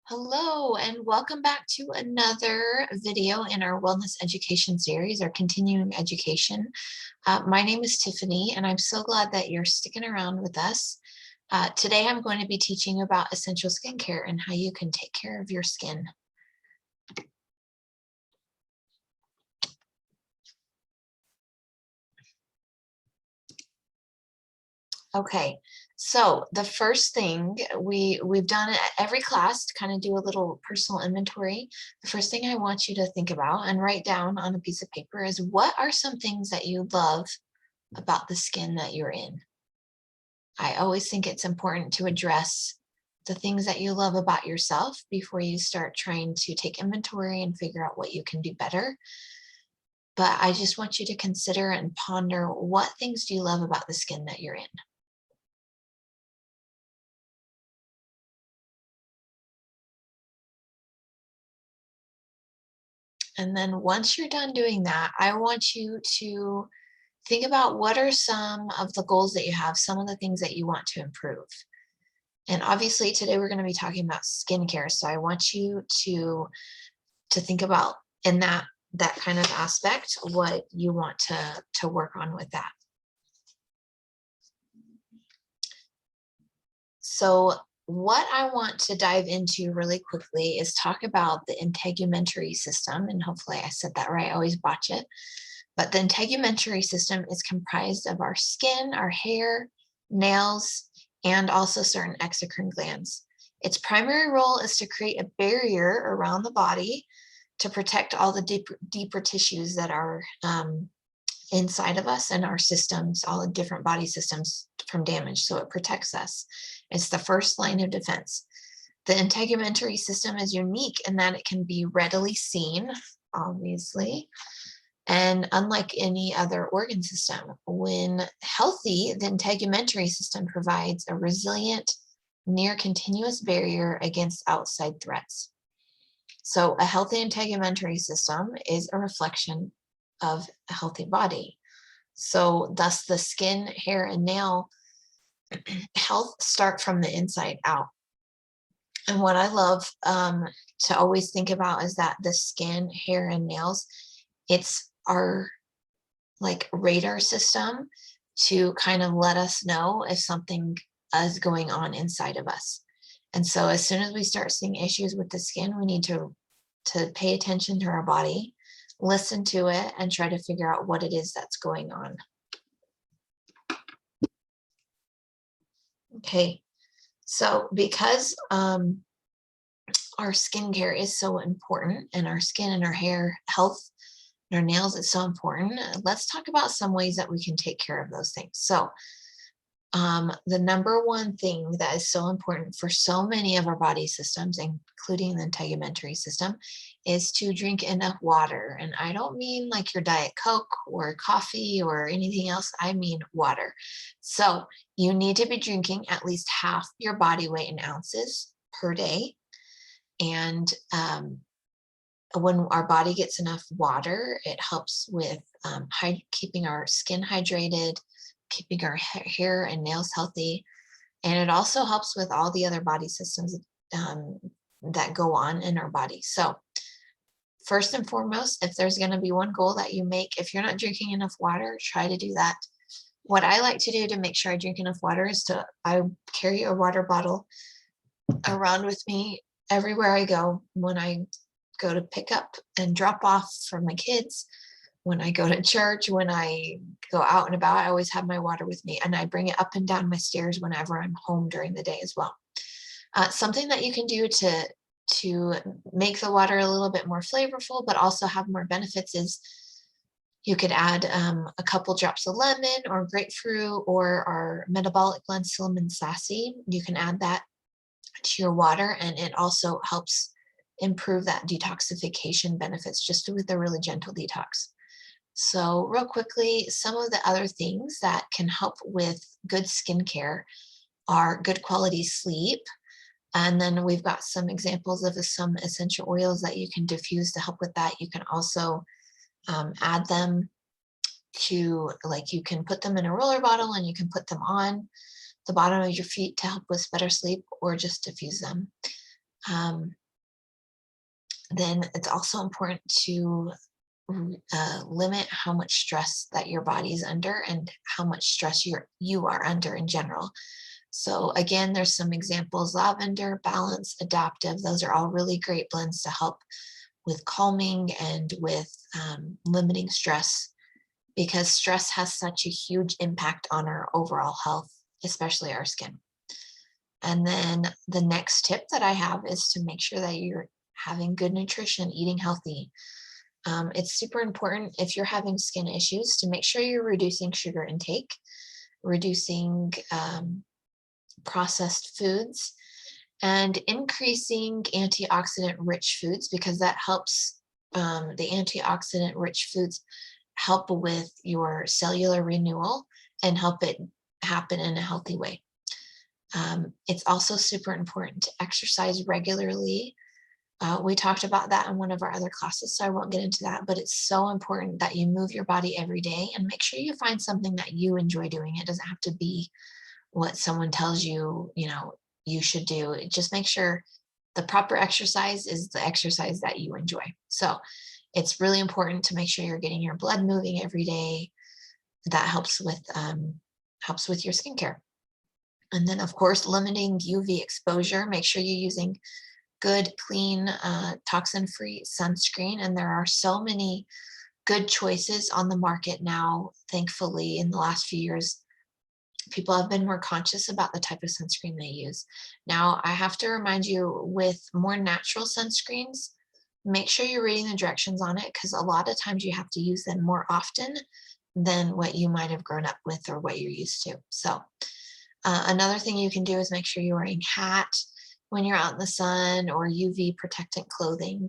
Hello, and welcome back to another video in our wellness education series, our continuing education. My name is Tiffany, and I'm so glad that you're sticking around with us. Today, I'm going to be teaching about essential skincare and how you can take care of your skin. Okay, so the first thing we've done at every class to kind of do a little personal inventory. The first thing I want you to think about and write down on a piece of paper is what are some things that you love about the skin that you're in. I always think it's important to address the things that you love about yourself before you start trying to take inventory and figure out what you can do better. But I just want you to consider and ponder, what things do you love about the skin that you're in? And then once you're done doing that, I want you to think about what are some of the goals that you have, some of the things that you want to improve. And obviously today we're going to be talking about skincare. So I want you to think about in that kind of aspect what you want to work on with that. So what I want to dive into really quickly is talk about the integumentary system. And hopefully I said that right. I always botch it. But the integumentary system is comprised of our skin, our hair, nails, and also certain exocrine glands. Its primary role is to create a barrier around the body to protect all the deeper tissues that are inside of us and our systems, all the different body systems, from damage. So it protects us. It's the first line of defense. The integumentary system is unique in that it can be readily seen, obviously, and unlike any other organ system. When healthy, the integumentary system provides a resilient, near continuous barrier against outside threats. So a healthy integumentary system is a reflection of a healthy body. So thus the skin, hair, and nail health start from the inside out. And what I love to always think about is that the skin, hair, and nails, it's our like radar system to kind of let us know if something is going on inside of us. And so as soon as we start seeing issues with the skin, we need to pay attention to our body, listen to it, and try to figure out what it is that's going on. Okay, so because our skincare is so important, and our skin and our hair health and our nails is so important, let's talk about some ways that we can take care of those things. So the number one thing that is so important for so many of our body systems, including the integumentary system, is to drink enough water. And I don't mean like your Diet Coke or coffee or anything else. I mean water. So you need to be drinking at least half your body weight in ounces per day. And when our body gets enough water, it helps with keeping our skin hydrated, keeping our hair and nails healthy. And it also helps with all the other body systems that go on in our body. So first and foremost, if there's going to be one goal that you make, if you're not drinking enough water, try to do that. What I like to do to make sure I drink enough water is I carry a water bottle around with me everywhere I go. When I go to pick up and drop off for my kids, when I go to church, when I go out and about, I always have my water with me, and I bring it up and down my stairs whenever I'm home during the day as well. Something that you can do to make the water a little bit more flavorful, but also have more benefits, is you could add a couple drops of lemon or grapefruit or our metabolic blend cinnamon sassy. You can add that to your water, and it also helps improve that detoxification benefits just with a really gentle detox. So real quickly, some of the other things that can help with good skincare are good quality sleep. And then we've got some examples of some essential oils that you can diffuse to help with that. You can also add them to, like, you can put them in a roller bottle and you can put them on the bottom of your feet to help with better sleep, or just diffuse them. Um, then it's also important to limit how much stress that your body is under and how much stress you are under in general. So again, there's some examples: lavender, balance, adaptive. Those are all really great blends to help with calming and with limiting stress, because stress has such a huge impact on our overall health, especially our skin. And then the next tip that I have is to make sure that you're having good nutrition, eating healthy. It's super important if you're having skin issues to make sure you're reducing sugar intake, reducing processed foods, and increasing antioxidant rich foods, because that helps. The antioxidant rich foods help with your cellular renewal and help it happen in a healthy way. It's also super important to exercise regularly. We talked about that in one of our other classes, so I won't get into that, but it's so important that you move your body every day and make sure you find something that you enjoy doing. It doesn't have to be what someone tells you, you should do. Just make sure the proper exercise is the exercise that you enjoy. So it's really important to make sure you're getting your blood moving every day. That helps with your skincare. And then, of course, limiting UV exposure. Make sure you're using good, clean, toxin-free sunscreen. And there are so many good choices on the market now. Thankfully, in the last few years, people have been more conscious about the type of sunscreen they use. Now, I have to remind you, with more natural sunscreens, make sure you're reading the directions on it, because a lot of times you have to use them more often than what you might have grown up with or what you're used to. So another thing you can do is make sure you're wearing a hat when you're out in the sun, or UV protectant clothing.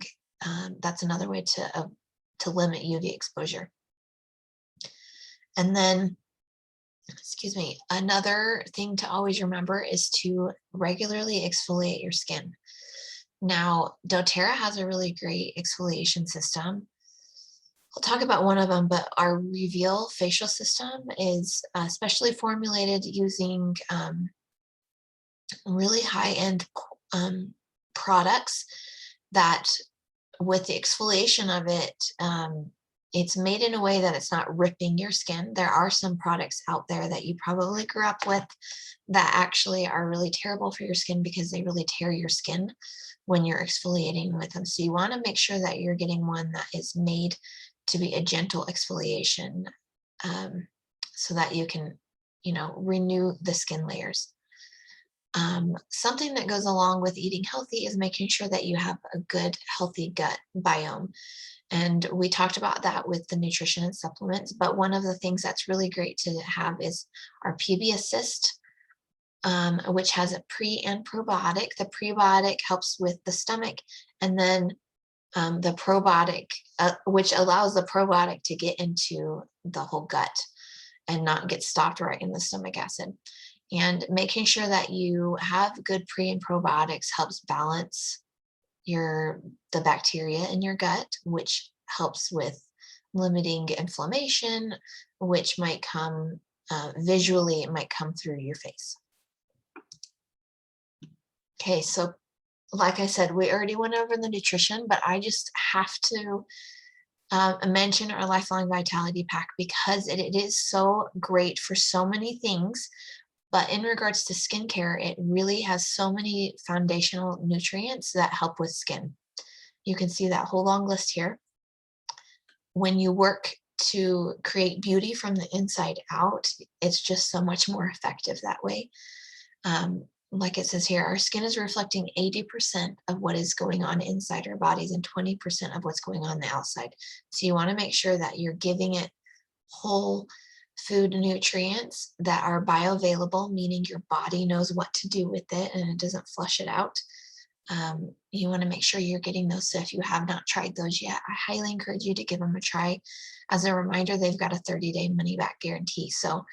That's another way to limit UV exposure. And then, excuse me, another thing to always remember is to regularly exfoliate your skin. Now, doTERRA has a really great exfoliation system. I'll talk about one of them, but our Reveal facial system is specially formulated using really high-end products that, with the exfoliation of it, it's made in a way that it's not ripping your skin. There are some products out there that you probably grew up with that actually are really terrible for your skin, because they really tear your skin when you're exfoliating with them. So you want to make sure that you're getting one that is made to be a gentle exfoliation, so that you can, renew the skin layers. Something that goes along with eating healthy is making sure that you have a good, healthy gut biome. And we talked about that with the nutrition and supplements, but one of the things that's really great to have is our PB Assist, which has a pre and probiotic. The prebiotic helps with the stomach, and then the probiotic, which allows the probiotic to get into the whole gut and not get stopped right in the stomach acid. And making sure that you have good pre and probiotics helps balance the bacteria in your gut, which helps with limiting inflammation, which might come visually, it might come through your face. Okay, so like I said, we already went over the nutrition, but I just have to mention our Lifelong Vitality Pack, because it is so great for so many things. But in regards to skincare, it really has so many foundational nutrients that help with skin. You can see that whole long list here. When you work to create beauty from the inside out, it's just so much more effective that way. Like it says here, our skin is reflecting 80% of what is going on inside our bodies and 20% of what's going on the outside. So you want to make sure that you're giving it whole food nutrients that are bioavailable, meaning your body knows what to do with it and it doesn't flush it out. You want to make sure you're getting those. So if you have not tried those yet, I highly encourage you to give them a try. As a reminder, they've got a 30-day money-back guarantee. So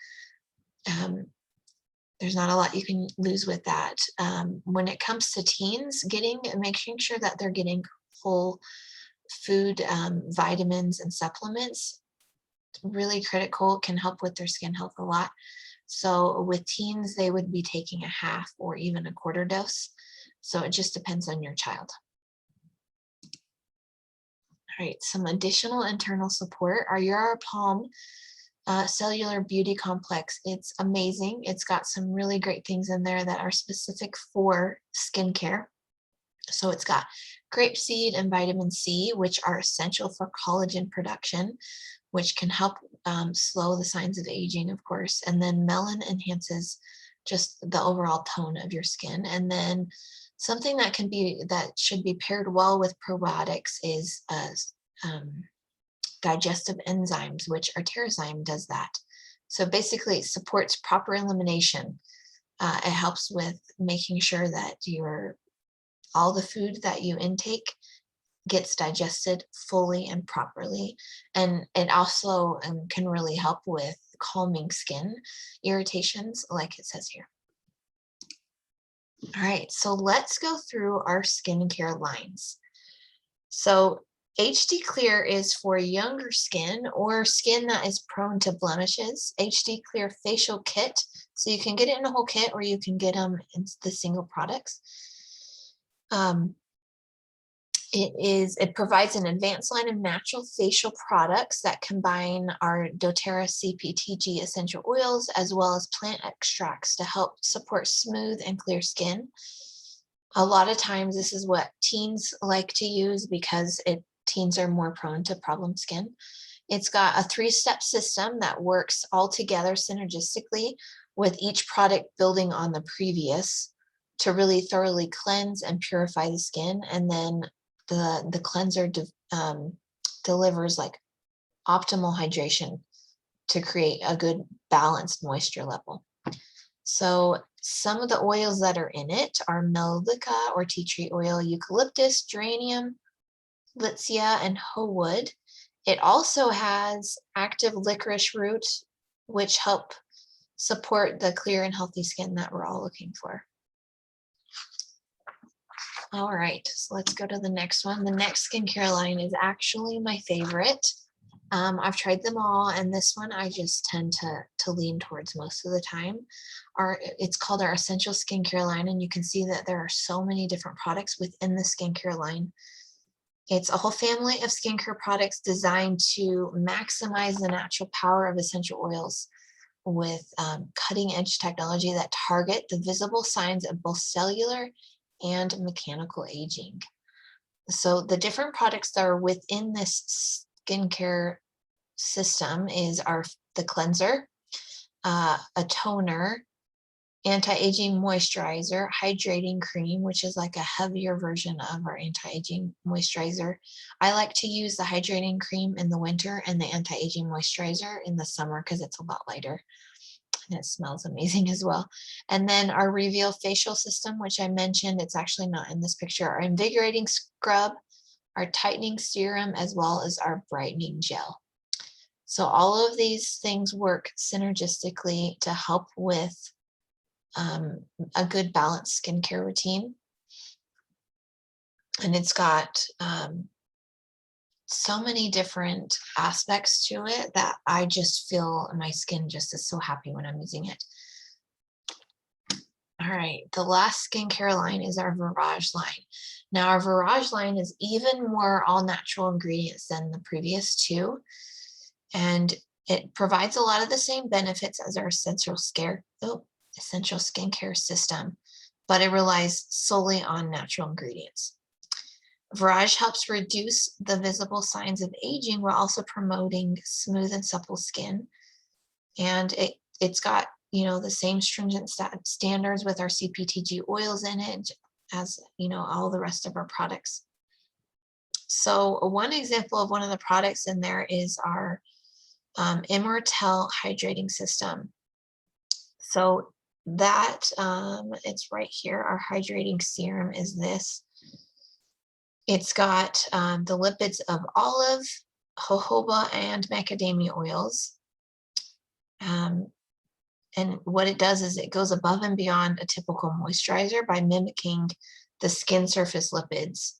there's not a lot you can lose with that. When it comes to teens, making sure that they're getting whole food, vitamins and supplements, really critical, can help with their skin health a lot. So with teens, they would be taking a half or even a quarter dose. So it just depends on your child. All right, some additional internal support are your Palm Cellular Beauty Complex. It's amazing. It's got some really great things in there that are specific for skincare. So it's got grapeseed and vitamin C, which are essential for collagen production, which can help slow the signs of aging, of course. And then melon enhances just the overall tone of your skin. And then something that should be paired well with probiotics is digestive enzymes, which arterozyme does that. So basically it supports proper elimination. It helps with making sure that all the food that you intake gets digested fully and properly. And it also can really help with calming skin irritations, like it says here. All right, so let's go through our skincare lines. So HD Clear is for younger skin or skin that is prone to blemishes. HD Clear Facial Kit. So you can get it in a whole kit or you can get them in the single products. It provides an advanced line of natural facial products that combine our doTERRA CPTG essential oils as well as plant extracts to help support smooth and clear skin. A lot of times this is what teens like to use because teens are more prone to problem skin. It's got a 3-step system that works all together synergistically, with each product building on the previous to really thoroughly cleanse and purify the skin. And then the cleanser delivers like optimal hydration to create a good balanced moisture level. So some of the oils that are in it are melaleuca or tea tree oil, eucalyptus, geranium, litsea, and hoe wood. It also has active licorice root, which help support the clear and healthy skin that we're all looking for. All right, so let's go to the next one. The next skincare line is actually my favorite. I've tried them all, and this one I just tend to lean towards most of the time. It's called our Essential Skincare line, and you can see that there are so many different products within the skincare line. It's a whole family of skincare products designed to maximize the natural power of essential oils with cutting-edge technology that target the visible signs of both cellular and mechanical aging. So the different products that are within this skincare system is the cleanser, a toner, anti-aging moisturizer, hydrating cream, which is like a heavier version of our anti-aging moisturizer. I like to use the hydrating cream in the winter and the anti-aging moisturizer in the summer because it's a lot lighter and it smells amazing as well. And then our Reveal facial system, which I mentioned, it's actually not in this picture, our invigorating scrub, our tightening serum, as well as our brightening gel. So all of these things work synergistically to help with a good balanced skincare routine. And it's got so many different aspects to it that I just feel my skin just is so happy when I'm using it. All right, the last skincare line is our Varage line. Now our Varage line is even more all natural ingredients than the previous two. And it provides a lot of the same benefits as our essential skincare system, but it relies solely on natural ingredients. Varage helps reduce the visible signs of aging while also promoting smooth and supple skin. And it's got, the same stringent standards with our CPTG oils in it as, all the rest of our products. So one example of one of the products in there is our Immortelle hydrating system. So that it's right here. Our hydrating serum is this. It's got the lipids of olive, jojoba, and macadamia oils. And what it does is it goes above and beyond a typical moisturizer by mimicking the skin surface lipids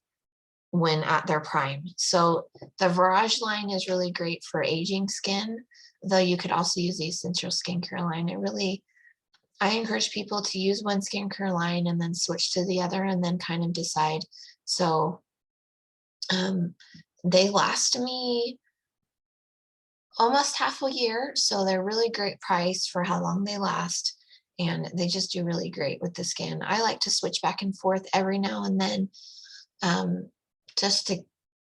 when at their prime. So the Varage line is really great for aging skin, though you could also use the Essential Skincare line. It really I encourage people to use one skincare line and then switch to the other and then kind of decide. So um, they last me almost half a year. So they're really great price for how long they last. And they just do really great with the skin. I like to switch back and forth every now and then, um, just to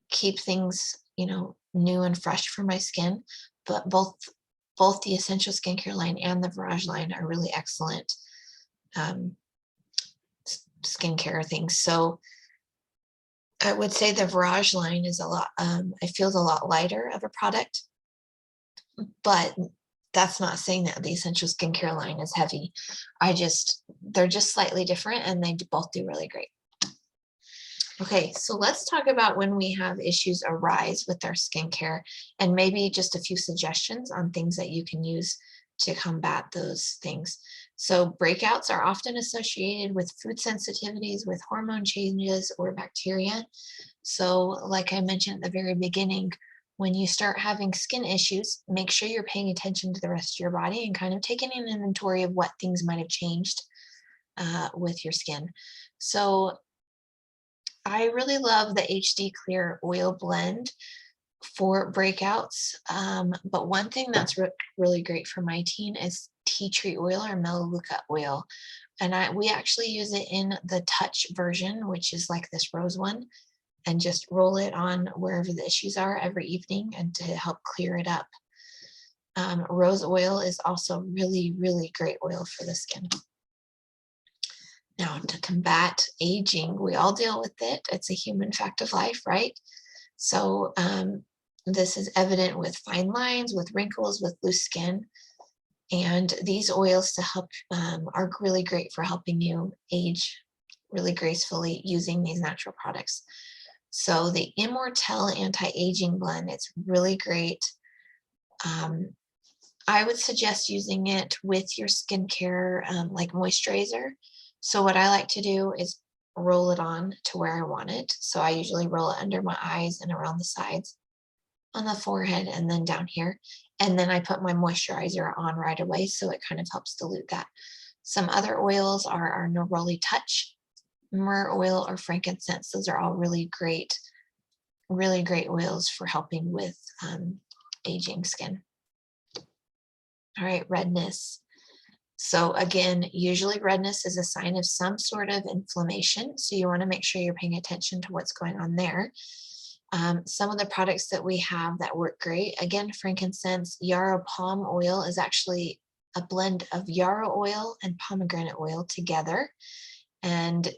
keep things, new and fresh for my skin. But both the essential skincare line and the Varage line are really excellent um, skincare things. So I would say the Varage line is a lot, I feel a lot lighter of a product, but that's not saying that the essential skincare line is heavy. They're just slightly different and they both do really great. Okay, so let's talk about when we have issues arise with our skincare and maybe just a few suggestions on things that you can use to combat those things. So breakouts are often associated with food sensitivities, with hormone changes or bacteria. So like I mentioned at the very beginning, when you start having skin issues, make sure you're paying attention to the rest of your body and kind of taking an inventory of what things might have changed with your skin. So I really love the HD Clear Oil Blend for breakouts. But one thing that's really great for my teen is tea tree oil or melaleuca oil. And we actually use it in the Touch version, which is like this rose one, and just roll it on wherever the issues are every evening and to help clear it up. Rose oil is also really, really great oil for the skin. Now, to combat aging, we all deal with it. It's a human fact of life, right? So this is evident with fine lines, with wrinkles, with loose skin. And these oils to help are really great for helping you age really gracefully using these natural products. So the Immortelle Anti-Aging Blend, it's really great. I would suggest using it with your skincare like moisturizer. So what I like to do is roll it on to where I want it. So I usually roll it under my eyes and around the sides, on the forehead, and then down here. And then I put my moisturizer on right away, so it kind of helps dilute that. Some other oils are our Neroli Touch, myrrh oil, or frankincense. Those are all really great oils for helping with aging skin. All right, redness. So again, usually redness is a sign of some sort of inflammation. So you want to make sure you're paying attention to what's going on there. Some of the products that we have that work great, again, frankincense, yarrow palm oil is actually a blend of yarrow oil and pomegranate oil together. And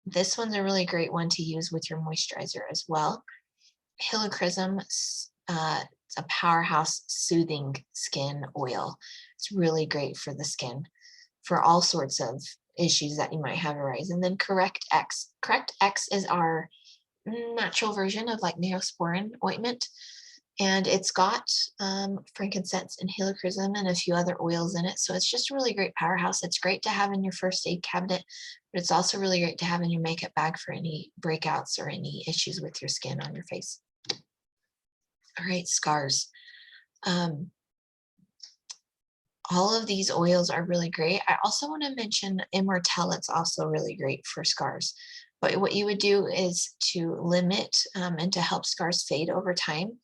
this one's a really great one to use with your moisturizer as well. Helichrysum, it's a powerhouse soothing skin oil. It's really great for the skin for all sorts of issues that you might have arise. And then Correct X. Correct X is our natural version of like Neosporin ointment. And it's got frankincense and helichrysum and a few other oils in it. So it's just a really great powerhouse. It's great to have in your first aid cabinet, but it's also really great to have in your makeup bag for any breakouts or any issues with your skin on your face. All right, scars. All of these oils are really great. I also want to mention Immortelle. It's also really great for scars. But what you would do is to limit and to help scars fade over time,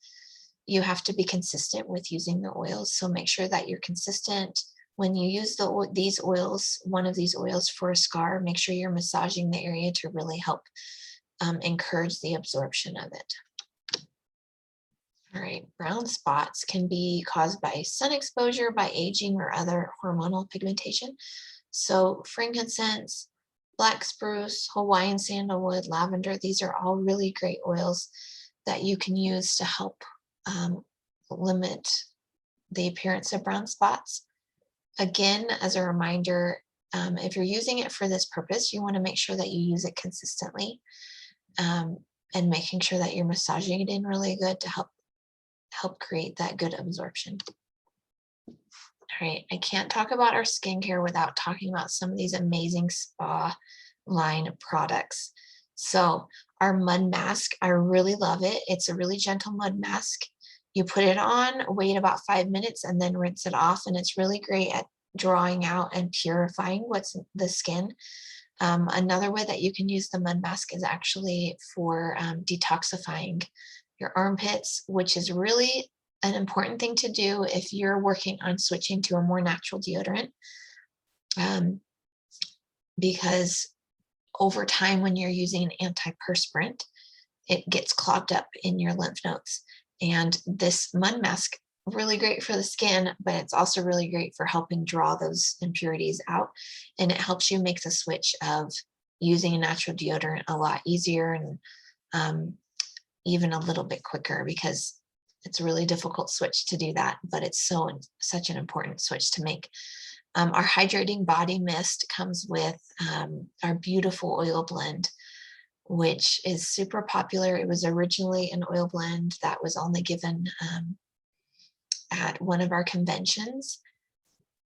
you have to be consistent with using the oils. So make sure that you're consistent. When you use these oils, one of these oils for a scar, make sure you're massaging the area to really help encourage the absorption of it. All right, brown spots can be caused by sun exposure, by aging, or other hormonal pigmentation. So frankincense, black spruce, Hawaiian sandalwood, lavender, these are all really great oils that you can use to help limit the appearance of brown spots. Again, as a reminder, if you're using it for this purpose, you want to make sure that you use it consistently and making sure that you're massaging it in really good to help create that good absorption. All right, I can't talk about our skincare without talking about some of these amazing spa line products. So our mud mask, I really love it. It's a really gentle mud mask. You put it on, wait about 5 minutes, and then rinse it off. And it's really great at drawing out and purifying what's in the skin. Another way that you can use the mud mask is actually for detoxifying your armpits, which is really an important thing to do if you're working on switching to a more natural deodorant. Um, because over time, when you're using an antiperspirant, it gets clogged up in your lymph nodes. And this mud mask, really great for the skin, but it's also really great for helping draw those impurities out. And it helps you make the switch of using a natural deodorant a lot easier and even a little bit quicker, because it's a really difficult switch to do that, but it's such an important switch to make. Our hydrating body mist comes with our beautiful oil blend, which is super popular. It was originally an oil blend that was only given at one of our conventions,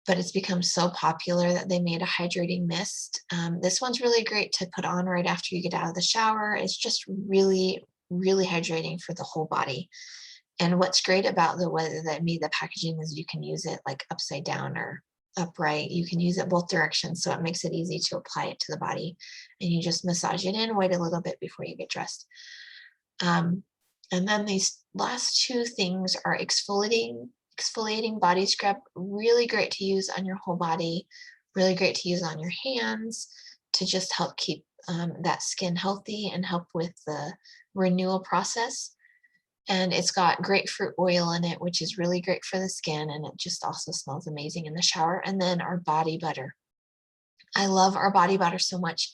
but it's become so popular that they made a hydrating mist. This one's really great to put on right after you get out of the shower. It's just really, really hydrating for the whole body. And what's great about the way that made the packaging is you can use it like upside down or upright. You can use it both directions, so it makes it easy to apply it to the body. And you just massage it in, wait a little bit before you get dressed. And then these last two things are exfoliating body scrub, really great to use on your whole body, really great to use on your hands to just help keep that skin healthy and help with the renewal process. And it's got grapefruit oil in it, which is really great for the skin, and it just also smells amazing in the shower. And then our body butter. I love our body butter so much.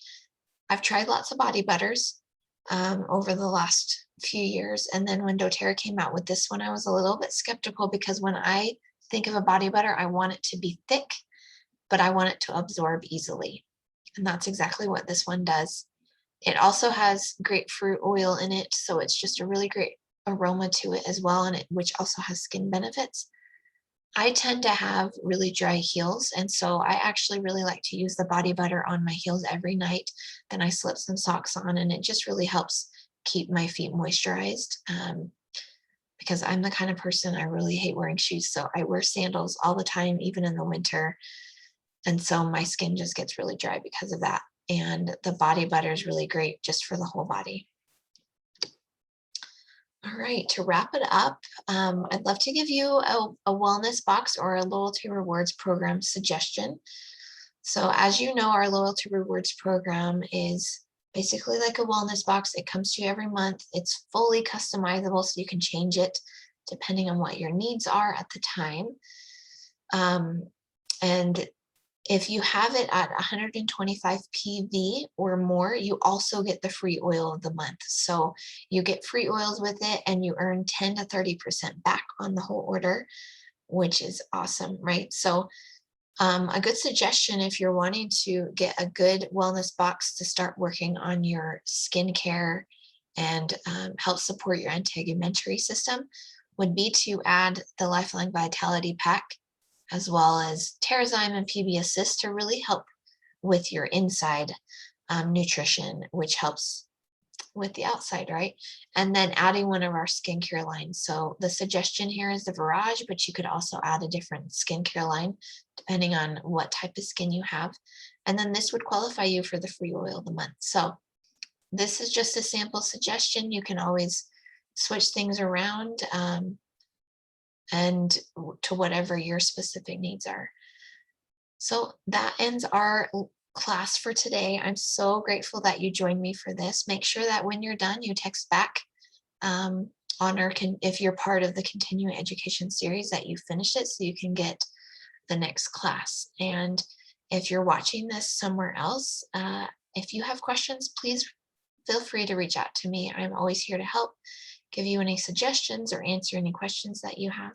I've tried lots of body butters over the last few years. And then when doTERRA came out with this one, I was a little bit skeptical, because when I think of a body butter, I want it to be thick, but I want it to absorb easily. And that's exactly what this one does. It also has grapefruit oil in it, so it's just a really great aroma to it as well, and which also has skin benefits. I tend to have really dry heels, and so I actually really like to use the body butter on my heels every night. Then I slip some socks on, and it just really helps keep my feet moisturized, because I'm the kind of person, I really hate wearing shoes, so I wear sandals all the time, even in the winter, and so my skin just gets really dry because of that. And the body butter is really great just for the whole body. All right, to wrap it up, I'd love to give you a wellness box or a loyalty rewards program suggestion. So as you know, our loyalty rewards program is basically like a wellness box. It comes to you every month. It's fully customizable, so you can change it depending on what your needs are at the time. And if you have it at 125 PV or more, you also get the free oil of the month. So you get free oils with it, and you earn 10 to 30% back on the whole order, which is awesome, right? So a good suggestion if you're wanting to get a good wellness box to start working on your skincare and help support your integumentary system would be to add the Lifeline Vitality Pack, as well as Terrazyme and PB Assist, to really help with your inside nutrition, which helps with the outside, right? And then adding one of our skincare lines. So the suggestion here is the Varage, but you could also add a different skincare line depending on what type of skin you have. And then this would qualify you for the free oil of the month. So this is just a sample suggestion. You can always switch things around and to whatever your specific needs are. So that ends our class for today. I'm so grateful that you joined me for this. Make sure that when you're done, you text back on if you're part of the continuing education series, that you finished it, so you can get the next class. And if you're watching this somewhere else, if you have questions, please feel free to reach out to me. I'm always here to help, give you any suggestions, or answer any questions that you have.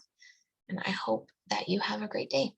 And I hope that you have a great day.